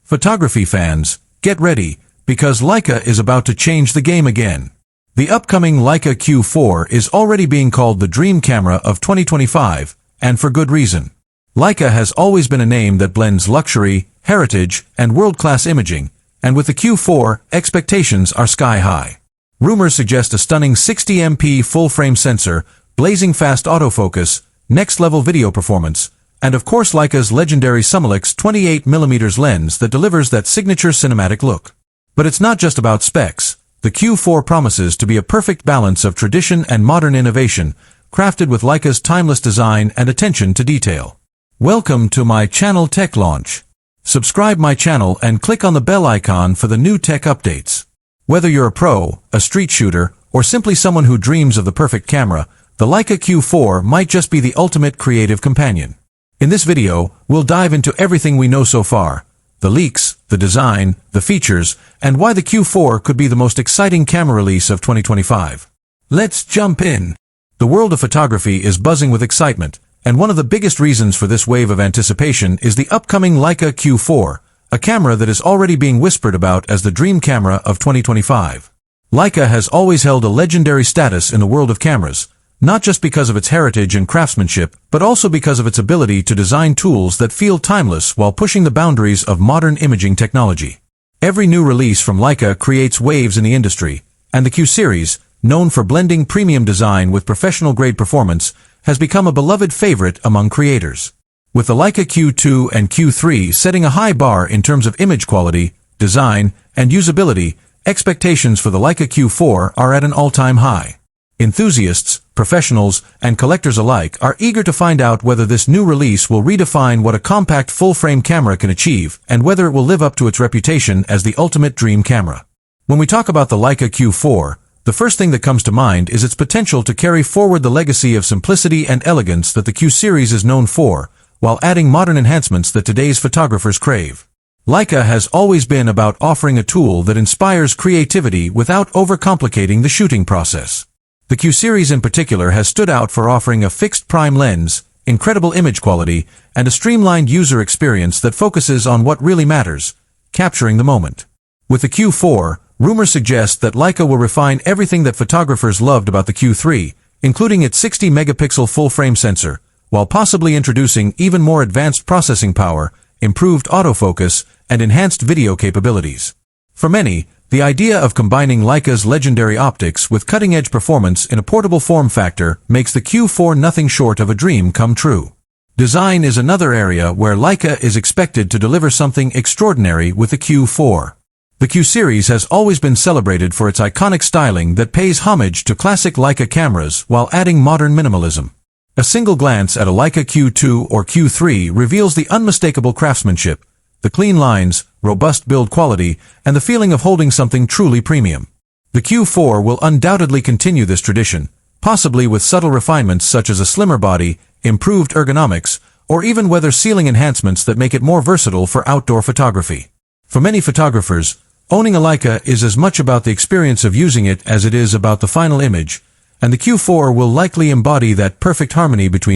Photography fans, get ready, because Leica is about to change the game again. The upcoming Leica Q4 is already being called the dream camera of 2025, and for good reason. Leica has always been a name that blends luxury, heritage, and world-class imaging, and with the Q4, expectations are sky-high. Rumors suggest a stunning 60MP full-frame sensor, blazing fast autofocus, next-level video performance, and of course Leica's legendary Summilux 28mm lens that delivers that signature cinematic look. But it's not just about specs. The Q4 promises to be a perfect balance of tradition and modern innovation, crafted with Leica's timeless design and attention to detail. Welcome to my channel Tech Launch. Subscribe my channel and click on the bell icon for the new tech updates. Whether you're a pro, a street shooter, or simply someone who dreams of the perfect camera, the Leica Q4 might just be the ultimate creative companion. In this video, we'll dive into everything we know so far, the leaks, the design, the features, and why the Q4 could be the most exciting camera release of 2025. Let's jump in. The world of photography is buzzing with excitement, and one of the biggest reasons for this wave of anticipation is the upcoming Leica Q4, a camera that is already being whispered about as the dream camera of 2025. Leica has always held a legendary status in the world of cameras, not just because of its heritage and craftsmanship, but also because of its ability to design tools that feel timeless while pushing the boundaries of modern imaging technology. Every new release from Leica creates waves in the industry, and the Q series, known for blending premium design with professional-grade performance, has become a beloved favorite among creators. With the Leica Q2 and Q3 setting a high bar in terms of image quality, design, and usability, expectations for the Leica Q4 are at an all-time high. Enthusiasts, professionals, and collectors alike are eager to find out whether this new release will redefine what a compact full-frame camera can achieve and whether it will live up to its reputation as the ultimate dream camera. When we talk about the Leica Q4, the first thing that comes to mind is its potential to carry forward the legacy of simplicity and elegance that the Q series is known for, while adding modern enhancements that today's photographers crave. Leica has always been about offering a tool that inspires creativity without overcomplicating the shooting process. The Q series in particular has stood out for offering a fixed prime lens, incredible image quality, and a streamlined user experience that focuses on what really matters, capturing the moment. With the Q4, rumors suggest that Leica will refine everything that photographers loved about the Q3, including its 60-megapixel full-frame sensor, while possibly introducing even more advanced processing power, improved autofocus, and enhanced video capabilities. For many, the idea of combining Leica's legendary optics with cutting-edge performance in a portable form factor makes the Q4 nothing short of a dream come true. Design is another area where Leica is expected to deliver something extraordinary with the Q4. The Q series has always been celebrated for its iconic styling that pays homage to classic Leica cameras while adding modern minimalism. A single glance at a Leica Q2 or Q3 reveals the unmistakable craftsmanship, the clean lines, robust build quality, and the feeling of holding something truly premium. The Q4 will undoubtedly continue this tradition, possibly with subtle refinements such as a slimmer body, improved ergonomics, or even weather sealing enhancements that make it more versatile for outdoor photography. For many photographers, owning a Leica is as much about the experience of using it as it is about the final image, and the Q4 will likely embody that perfect harmony between